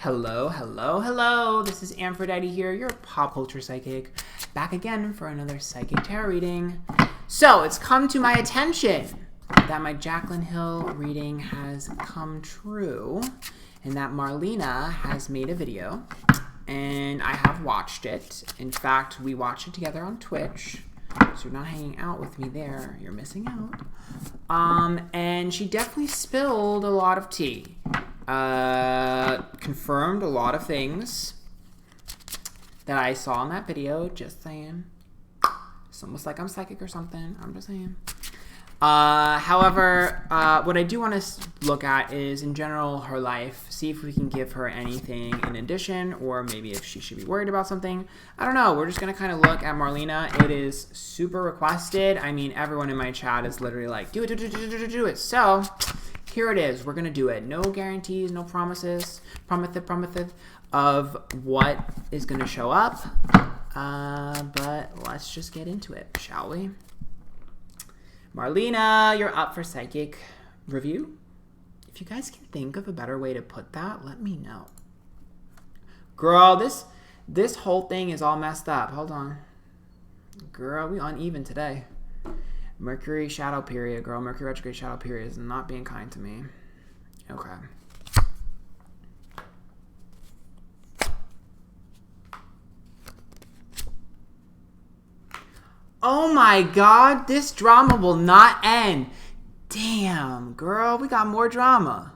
Hello, hello, hello. This is Antphrodite here, your pop culture psychic, back again for another psychic tarot reading. So, it's come to my attention that my Jaclyn Hill reading has come true and that Marlena has made a video and I have watched it. In fact, we watched it together on Twitch. So you're not hanging out with me there. You're missing out. And she definitely spilled a lot of tea. Confirmed a lot of things that I saw in that video. Just saying. It's almost like I'm psychic or something. I'm just saying. However, what I do want to look at is, in general, her life. See if we can give her anything in addition, or maybe if she should be worried about something. I don't know. We're just going to kind of look at Marlena. It is super requested. I mean, everyone in my chat is literally like, do it. So, here it is. We're going to do it. No guarantees, no promises, promises of what is going to show up. But let's just get into it, shall we? Marlena, you're up for psychic review. If you guys can think of a better way to put that, let me know. Girl, this whole thing is all messed up. Hold on. Girl, we uneven today. Mercury shadow period, girl. Mercury retrograde shadow period is not being kind to me. Okay. Oh my god, this drama will not end. Damn, girl, we got more drama.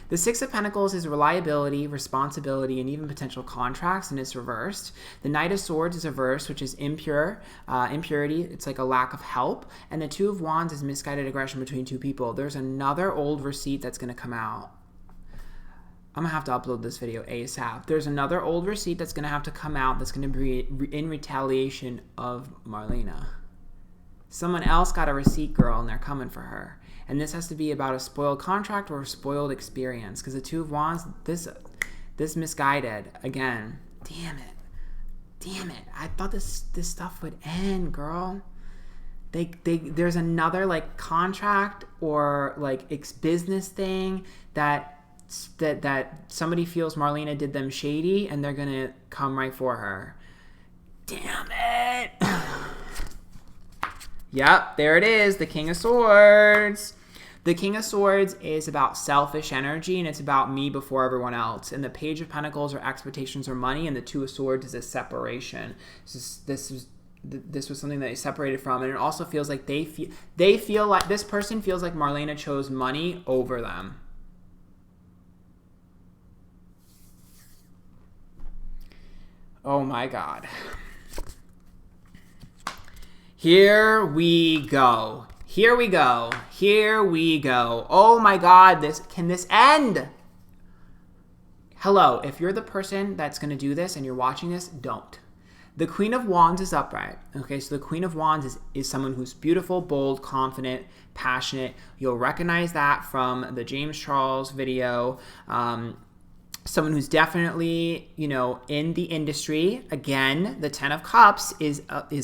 The Six of Pentacles is reliability, responsibility, and even potential contracts, and it's reversed. The Knight of Swords is reversed, which is impurity. It's like a lack of help. And the Two of Wands is misguided aggression between two people. There's another old receipt that's going to come out. I'm going to have to upload this video ASAP. There's another old receipt that's going to have to come out that's going to be in retaliation of Marlena. Someone else got a receipt, girl, and they're coming for her. And this has to be about a spoiled contract or a spoiled experience. Because the Two of Wands, this misguided. Again, damn it. I thought this stuff would end, girl. There's another like contract or like business thing that somebody feels Marlena did them shady and they're gonna come right for her. Damn it. Yep, there it is, the King of Swords. The King of Swords is about selfish energy and it's about me before everyone else. And the Page of Pentacles are expectations or money, and the Two of Swords is a separation. This was something that they separated from, and it also feels like they feel like this person feels like Marlena chose money over them. Oh my god. Here we go. Oh my god, can this end? Hello, if you're the person that's going to do this and you're watching this, don't. The Queen of Wands is upright. Okay, so the Queen of Wands is someone who's beautiful, bold, confident, passionate. You'll recognize that from the James Charles video. Someone who's definitely, in the industry. Again, the Ten of Cups is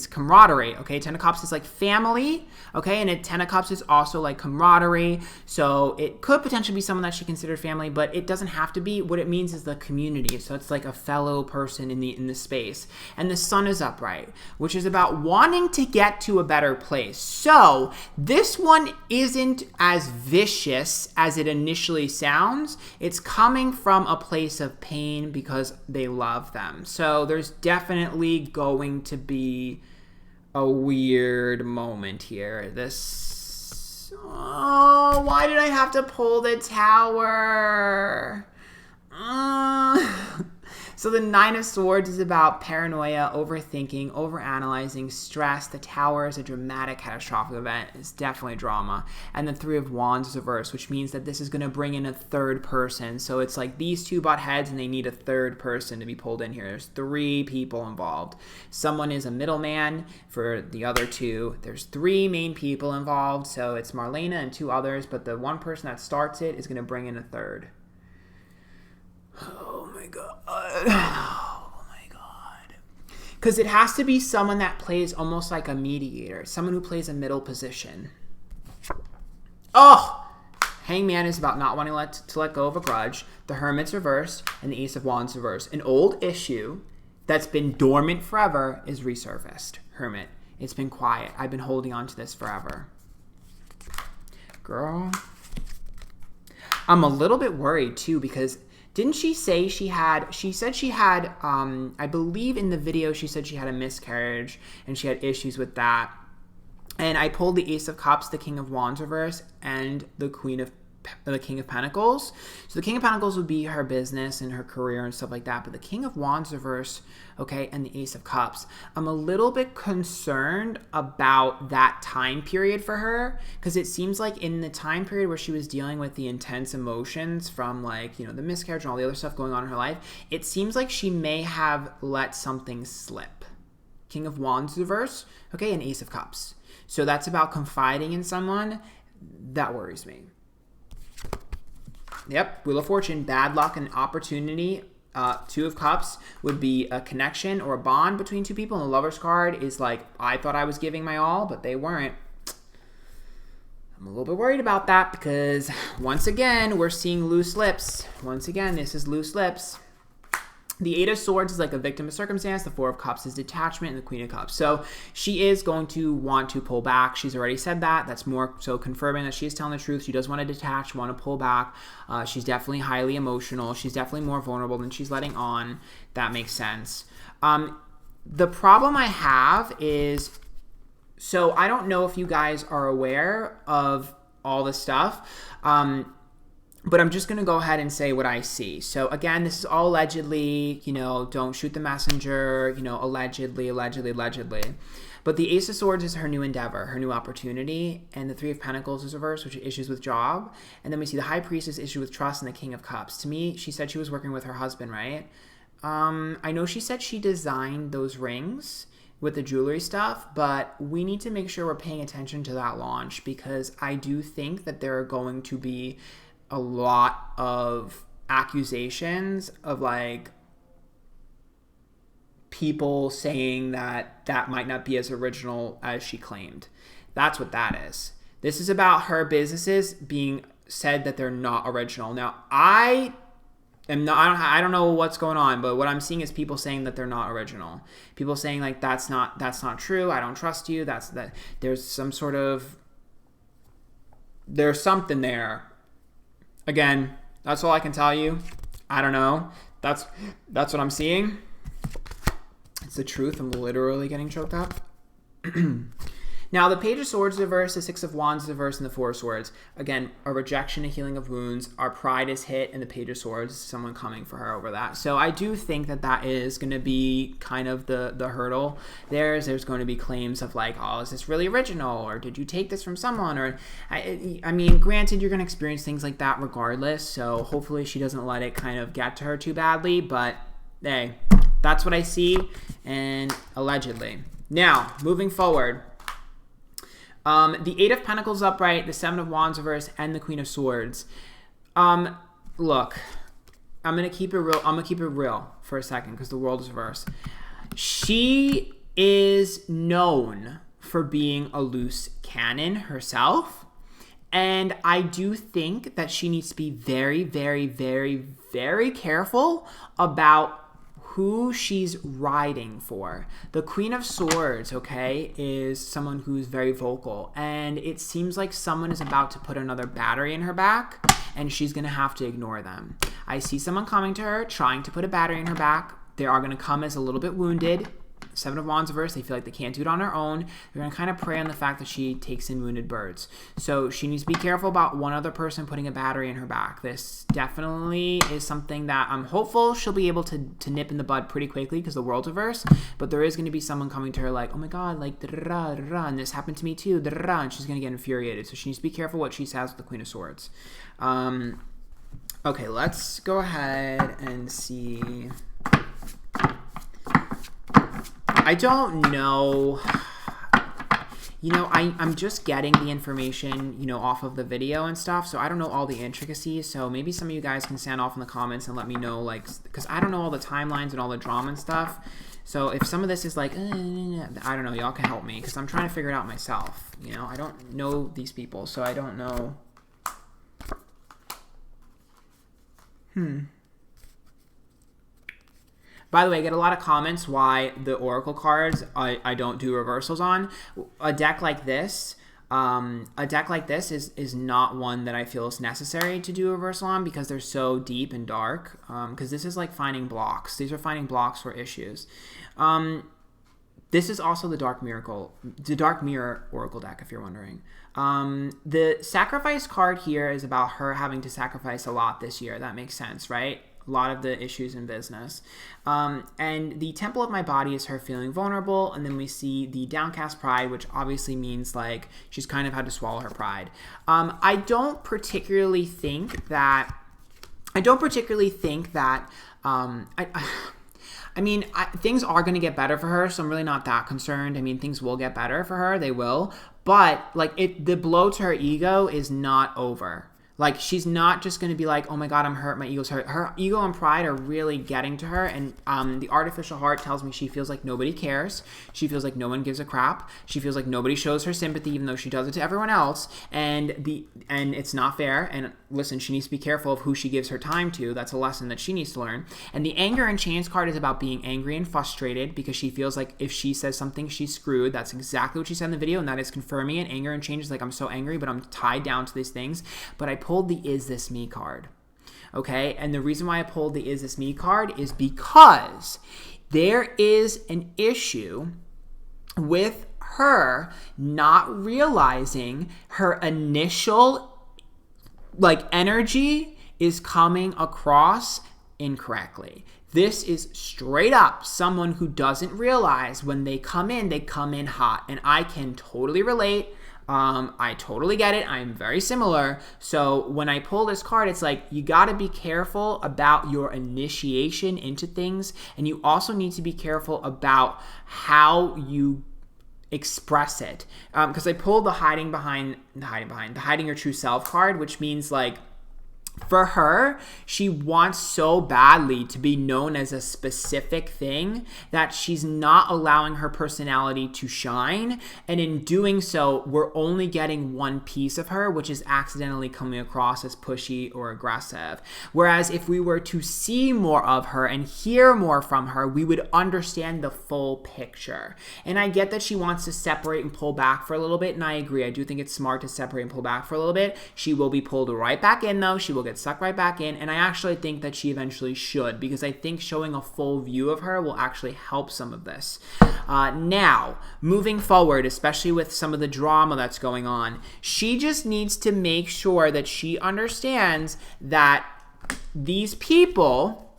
camaraderie, okay? Ten of Cups is like family, okay? And a Ten of Cups is also like camaraderie. So it could potentially be someone that she considered family, but it doesn't have to be. What it means is the community. So it's like a fellow person in the space. And the Sun is upright, which is about wanting to get to a better place. So this one isn't as vicious as it initially sounds. It's coming from a place of pain because they love them. So there's definitely going to be a weird moment here. Oh, why did I have to pull the Tower? So the Nine of Swords is about paranoia, overthinking, overanalyzing, stress. The Tower is a dramatic, catastrophic event. It's definitely drama. And the Three of Wands is reversed, which means that this is going to bring in a third person. So it's like these two butt heads and they need a third person to be pulled in here. There's three people involved. Someone is a middleman for the other two. There's three main people involved. So it's Marlena and two others, but the one person that starts it is going to bring in a third. Oh my god. Oh my god. Because it has to be someone that plays almost like a mediator. Someone who plays a middle position. Oh! Hangman is about not wanting to let go of a grudge. The Hermit's reversed, and the Ace of Wands reversed. An old issue that's been dormant forever is resurfaced. Hermit. It's been quiet. I've been holding on to this forever. Girl. I'm a little bit worried, too, because didn't she say she said she had, I believe in the video she said she had a miscarriage, and she had issues with that. And I pulled the Ace of Cups, the King of Wands reverse, and the King of Pentacles. So the King of Pentacles would be her business and her career and stuff like that. But the King of Wands reverse, okay, and the Ace of Cups. I'm a little bit concerned about that time period for her, because it seems like in the time period where she was dealing with the intense emotions from, like, you know, the miscarriage and all the other stuff going on in her life, it seems like she may have let something slip. King of Wands reverse, okay, and Ace of Cups. So that's about confiding in someone. That worries me. Yep, Wheel of Fortune, bad luck and opportunity. Two of Cups would be a connection or a bond between two people. And the Lover's card is like, I thought I was giving my all, but they weren't. I'm a little bit worried about that because, once again, we're seeing loose lips. Once again, this is loose lips. The Eight of Swords is like a victim of circumstance. The Four of Cups is detachment, and the Queen of Cups. So she is going to want to pull back. She's already said that. That's more so confirming that she's telling the truth. She does want to detach, want to pull back. She's definitely highly emotional. She's definitely more vulnerable than she's letting on. That makes sense. The problem I have is, so I don't know if you guys are aware of all this stuff. But I'm just going to go ahead and say what I see. So again, this is all allegedly, you know, don't shoot the messenger, you know, allegedly. But the Ace of Swords is her new endeavor, her new opportunity. And the Three of Pentacles is reversed, which are issues with job. And then we see the High Priestess issue with trust and the King of Cups. To me, she said she was working with her husband, right? I know she said she designed those rings with the jewelry stuff, but we need to make sure we're paying attention to that launch, because I do think that there are going to be a lot of accusations of, like, people saying that that might not be as original as she claimed. That's what that is. This is about her businesses being said that they're not original. Now, I don't know what's going on, but what I'm seeing is people saying that they're not original. People saying, like, that's not true. I don't trust you. There's something there. Again, that's all I can tell you. I don't know. That's what I'm seeing. It's the truth. I'm literally getting choked up. Now, the Page of Swords reverse, the Six of Wands reverse, and the Four of Swords. Again, a rejection, a healing of wounds. Our pride is hit, and the Page of Swords, someone coming for her over that. So I do think that that is going to be kind of the hurdle. There's going to be claims of, like, oh, is this really original? Or did you take this from someone? Or, I mean, granted, you're going to experience things like that regardless. So hopefully she doesn't let it kind of get to her too badly. But, hey, that's what I see, and allegedly. Now, moving forward. The Eight of Pentacles upright, the Seven of Wands reverse, and the Queen of Swords. Look, I'm gonna keep it real. I'm gonna keep it real for a second because the world is reversed. She is known for being a loose cannon herself, and I do think that she needs to be very, very, very, very careful about who she's riding for. The Queen of Swords, okay, is someone who's very vocal, and it seems like someone is about to put another battery in her back, and she's gonna have to ignore them. I see someone coming to her, trying to put a battery in her back. They are gonna come as a little bit wounded. Seven of Wands reverse, they feel like they can't do it on their own. They're going to kind of prey on the fact that she takes in wounded birds. So she needs to be careful about one other person putting a battery in her back. This definitely is something that I'm hopeful she'll be able to nip in the bud pretty quickly because the world's reversed. But there is going to be someone coming to her like, oh my God, like, da-da-da, da-da, and this happened to me too, da-da-da, and she's going to get infuriated. So she needs to be careful what she says with the Queen of Swords. Okay, let's go ahead and see. I don't know, you know, I'm just getting the information, you know, off of the video and stuff, so I don't know all the intricacies, so maybe some of you guys can sound off in the comments and let me know, like, because I don't know all the timelines and all the drama and stuff, so if some of this is like, I don't know, y'all can help me, because I'm trying to figure it out myself, you know, I don't know these people, so I don't know By the way, I get a lot of comments why the Oracle cards I don't do reversals on. A deck like this is not one that I feel is necessary to do a reversal on because they're so deep and dark. Because this is like finding blocks. These are finding blocks for issues. This is also the Dark Mirror Oracle deck, if you're wondering. The sacrifice card here is about her having to sacrifice a lot this year. That makes sense, right? A lot of the issues in business. And the Temple of My Body is her feeling vulnerable. And then we see the Downcast Pride, which obviously means like she's kind of had to swallow her pride. I don't particularly think that things are going to get better for her, so I'm really not that concerned. I mean, things will get better for her. They will. But like the blow to her ego is not over. Like, she's not just going to be like, oh my God, I'm hurt, my ego's hurt. Her ego and pride are really getting to her, and the artificial heart tells me she feels like nobody cares. She feels like no one gives a crap. She feels like nobody shows her sympathy, even though she does it to everyone else, and it's not fair. And listen, she needs to be careful of who she gives her time to. That's a lesson that she needs to learn. And the Anger and Chains card is about being angry and frustrated because she feels like if she says something, she's screwed. That's exactly what she said in the video, and that is confirming it. Anger and Chains is like, I'm so angry, but I'm tied down to these things. But I pulled the Is This Me card. Okay, and the reason why I pulled the Is This Me card is because there is an issue with her not realizing her initial energy is coming across incorrectly. This is straight up someone who doesn't realize when they come in hot, and I can totally relate. I totally get it. I'm very similar. So when I pull this card, it's like you got to be careful about your initiation into things, and you also need to be careful about how you express it. Because I pulled the hiding your true self card, which means like, for her, she wants so badly to be known as a specific thing that she's not allowing her personality to shine. And in doing so, we're only getting one piece of her, which is accidentally coming across as pushy or aggressive. Whereas if we were to see more of her and hear more from her, we would understand the full picture. And I get that she wants to separate and pull back for a little bit, and I agree. I do think it's smart to separate and pull back for a little bit. She will be pulled right back in, though. She will get sucked right back in, and I actually think that she eventually should, because I think showing a full view of her will actually help some of this. Now, moving forward, especially with some of the drama that's going on, she just needs to make sure that she understands that these people,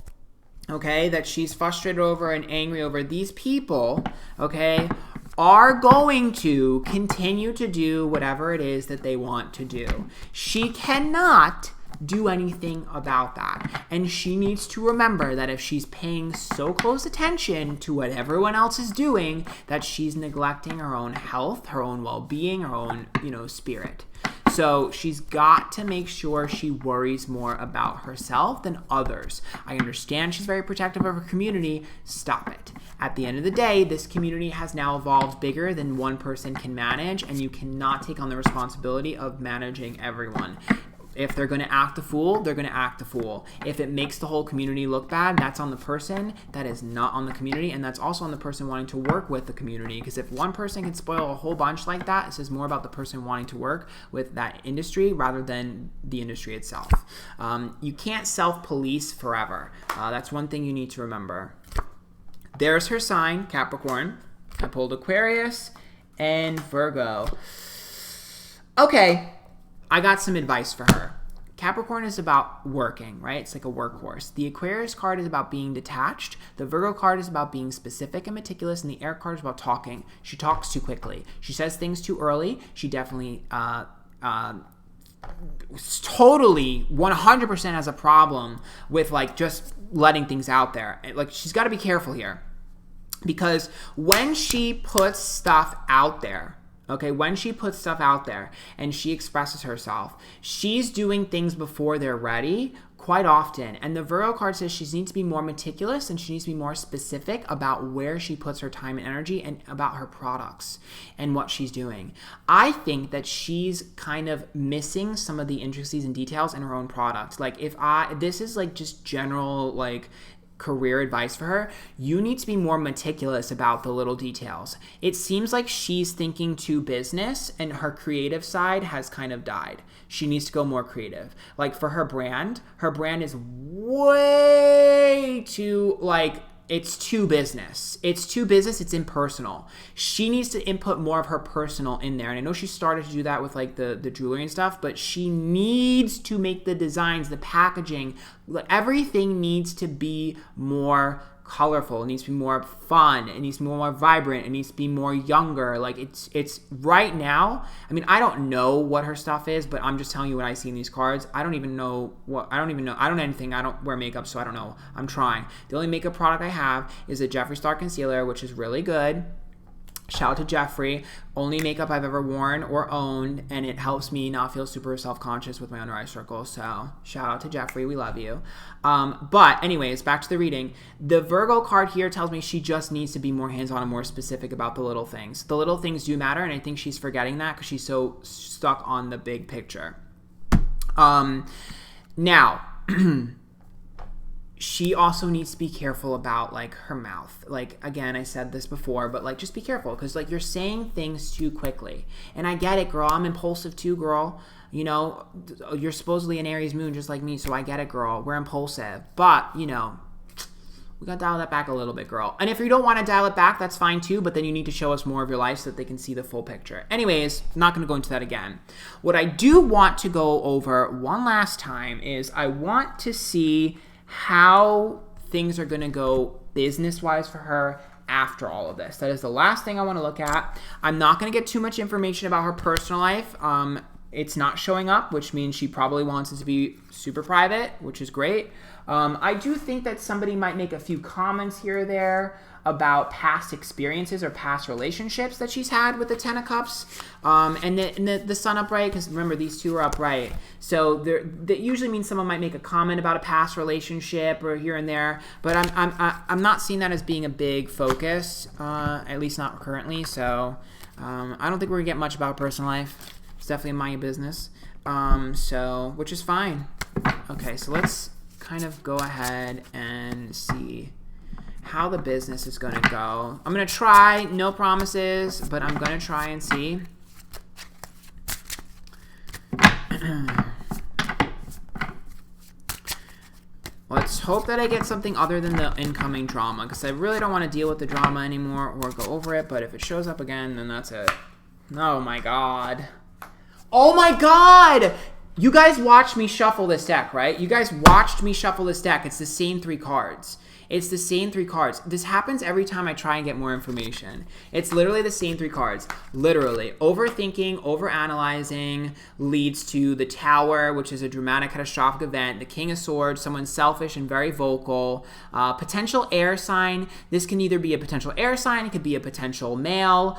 okay, that she's frustrated over and angry over, these people, okay, are going to continue to do whatever it is that they want to do. She cannot do anything about that. And she needs to remember that if she's paying so close attention to what everyone else is doing, that she's neglecting her own health, her own well-being, her own, spirit. So she's got to make sure she worries more about herself than others. I understand she's very protective of her community. Stop it. At the end of the day, this community has now evolved bigger than one person can manage, and you cannot take on the responsibility of managing everyone. If they're going to act a fool, they're going to act a fool. If it makes the whole community look bad, that's on the person. That is not on the community, and that's also on the person wanting to work with the community. Because if one person can spoil a whole bunch like that, it says more about the person wanting to work with that industry rather than the industry itself. You can't self-police forever. That's one thing you need to remember. There's her sign, Capricorn. I pulled Aquarius and Virgo. Okay. I got some advice for her. Capricorn is about working, right? It's like a workhorse. The Aquarius card is about being detached. The Virgo card is about being specific and meticulous. And the Air card is about talking. She talks too quickly. She says things too early. She definitely totally 100% has a problem with just letting things out there. She's got to be careful here. Because when she puts stuff out there, Okay, when she puts stuff out there and she expresses herself, she's doing things before they're ready quite often. And the Virgo card says she needs to be more meticulous and she needs to be more specific about where she puts her time and energy and about her products and what she's doing. I think that she's kind of missing some of the intricacies and details in her own product. Like this is like just general like career advice for her, you need to be more meticulous about the little details. It seems like she's thinking too business and her creative side has kind of died. She needs to go more creative. Like for her brand is way too like, it's too business. It's impersonal. She needs to input more of her personal in there. And I know she started to do that with like the jewelry and stuff, but she needs to make the designs, the packaging, everything needs to be more colorful. It needs to be more fun. It needs to be more vibrant. It needs to be more younger. Like it's right now. I mean, I don't know what her stuff is, but I'm just telling you what I see in these cards. I don't know anything. I don't wear makeup, so I don't know. I'm trying. The only makeup product I have is a Jeffree Star concealer, which is really good. Shout out to Jeffree. Only makeup I've ever worn or owned, and it helps me not feel super self-conscious with my under eye circles. So shout out to Jeffree. We love you. But anyways, back to the reading. The Virgo card here tells me she just needs to be more hands-on and more specific about the little things. The little things do matter, and I think she's forgetting that because she's so stuck on the big picture. Now... she also needs to be careful about like her mouth. Like, again, I said this before, but like just be careful because like you're saying things too quickly. And I get it, girl. I'm impulsive too, girl. You know, you're supposedly an Aries moon just like me, so I get it, girl. We're impulsive. But, you know, we got to dial that back a little bit, girl. And if you don't want to dial it back, that's fine too, but then you need to show us more of your life so that they can see the full picture. Anyways, not going to go into that again. What I do want to go over one last time is I want to see how things are going to go business-wise for her after all of this. That is the last thing I want to look at. I'm not going to get too much information about her personal life. It's not showing up, which means she probably wants it to be super private, which is great. I do think that somebody might make a few comments here or there about past experiences or past relationships that she's had with the Ten of Cups and the Sun upright, because remember, these two are upright. So that usually means someone might make a comment about a past relationship or here and there, but I'm not seeing that as being a big focus, at least not currently. So I don't think we're going to get much about personal life. It's definitely my business, which is fine. Okay, so let's kind of go ahead and see how the business is going to go. I'm going to try, no promises, but I'm going to try and see. Let's hope that I get something other than the incoming drama, because I really don't want to deal with the drama anymore or go over it, but if it shows up again, then that's it. Oh my god. Oh my god! You guys watched me shuffle this deck, right? You guys watched me shuffle this deck. It's the same three cards. It's the same three cards. This happens every time I try and get more information. It's literally the same three cards. Literally. Overthinking, overanalyzing leads to the Tower, which is a dramatic, catastrophic event. The King of Swords, someone selfish and very vocal. Potential air sign. This can either be a potential air sign. It could be a potential male.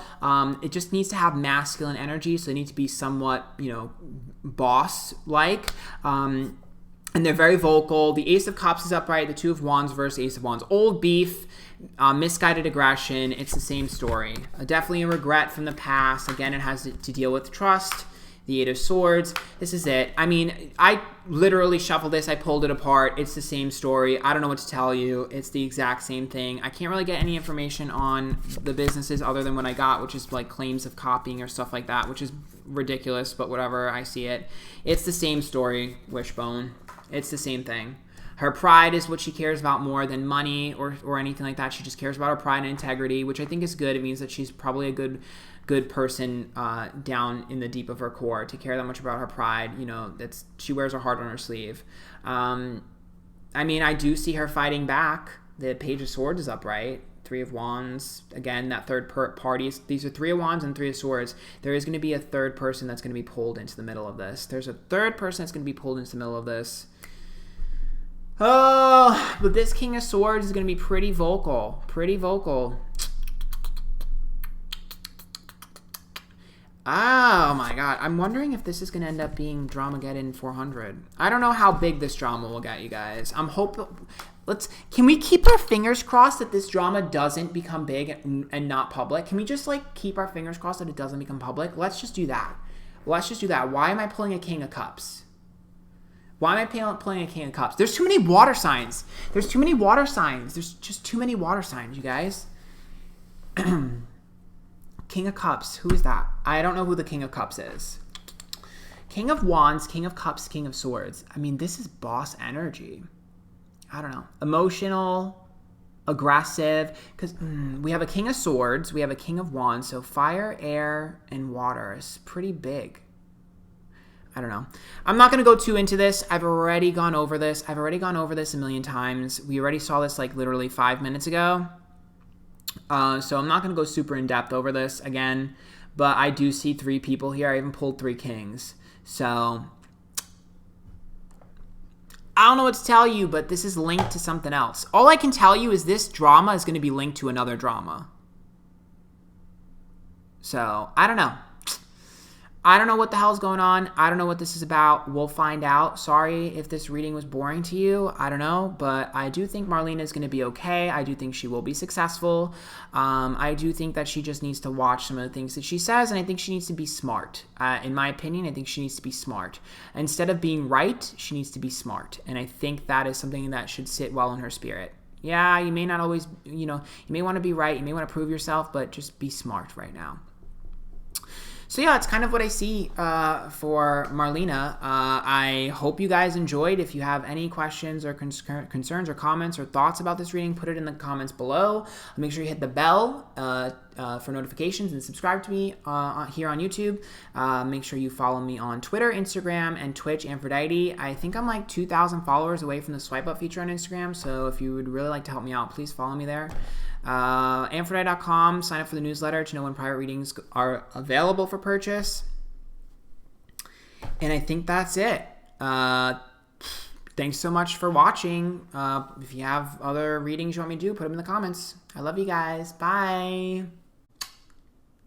It just needs to have masculine energy, so they need to be somewhat, you know, boss-like. And they're very vocal. The Ace of Cups is upright. The Two of Wands versus Ace of Wands. Old beef, misguided aggression. It's the same story. Definitely a regret from the past. Again, it has to deal with trust. The Eight of Swords. This is it. I mean, I literally shuffled this. I pulled it apart. It's the same story. I don't know what to tell you. It's the exact same thing. I can't really get any information on the businesses other than what I got, which is like claims of copying or stuff like that, which is ridiculous, but whatever. I see it. It's the same story, Wishbone. It's the same thing. Her pride is what she cares about more than money or anything like that. She just cares about her pride and integrity, which I think is good. It means that she's probably a good person down in the deep of her core to care that much about her pride. You know, she wears her heart on her sleeve. I mean, I do see her fighting back. The Page of Swords is upright. Three of Wands. Again, that third party. These are Three of Wands and Three of Swords. There is going to be a third person that's going to be pulled into the middle of this. There's a third person that's going to be pulled into the middle of this. Oh, but this King of Swords is going to be pretty vocal. Pretty vocal. Oh my god. I'm wondering if this is going to end up being Dramageddon 400. I don't know how big this drama will get, you guys. I'm hoping... Can we keep our fingers crossed that this drama doesn't become big and not public? Can we just, like, keep our fingers crossed that it doesn't become public? Let's just do that. Let's just do that. Why am I pulling a King of Cups? Why am I pulling a King of Cups? There's too many water signs. There's too many water signs. There's just too many water signs, you guys. King of Cups. Who is that? I don't know who the King of Cups is. King of Wands, King of Cups, King of Swords. I mean, this is boss energy. I don't know. Emotional, aggressive. Because we have a King of Swords. We have a King of Wands. So fire, air, and water is pretty big. I don't know. I'm not going to go too into this. I've already gone over this. I've already gone over this a million times. We already saw this like literally 5 minutes ago. So I'm not going to go super in depth over this again. But I do see 3 people here. I even pulled 3 kings. So I don't know what to tell you, but this is linked to something else. All I can tell you is this drama is going to be linked to another drama. So I don't know. I don't know what the hell's going on. I don't know what this is about. We'll find out. Sorry if this reading was boring to you. I don't know. But I do think Marlena is going to be okay. I do think she will be successful. I do think that she just needs to watch some of the things that she says. And I think she needs to be smart. In my opinion, I think she needs to be smart. Instead of being right, she needs to be smart. And I think that is something that should sit well in her spirit. Yeah, you may not always, you may want to be right. You may want to prove yourself, but just be smart right now. So yeah, it's kind of what I see for Marlena. I hope you guys enjoyed. If you have any questions or concerns or comments or thoughts about this reading, put it in the comments below. Make sure you hit the bell for notifications and subscribe to me here on YouTube. Make sure you follow me on Twitter, Instagram, and Twitch, Antphrodite. I think I'm like 2,000 followers away from the swipe up feature on Instagram, so if you would really like to help me out, please follow me there. Antphrodite.com, sign up for the newsletter to know when private readings are available for purchase. And I think that's it. Thanks so much for watching. If you have other readings you want me to do, put them in the comments. I love you guys. Bye.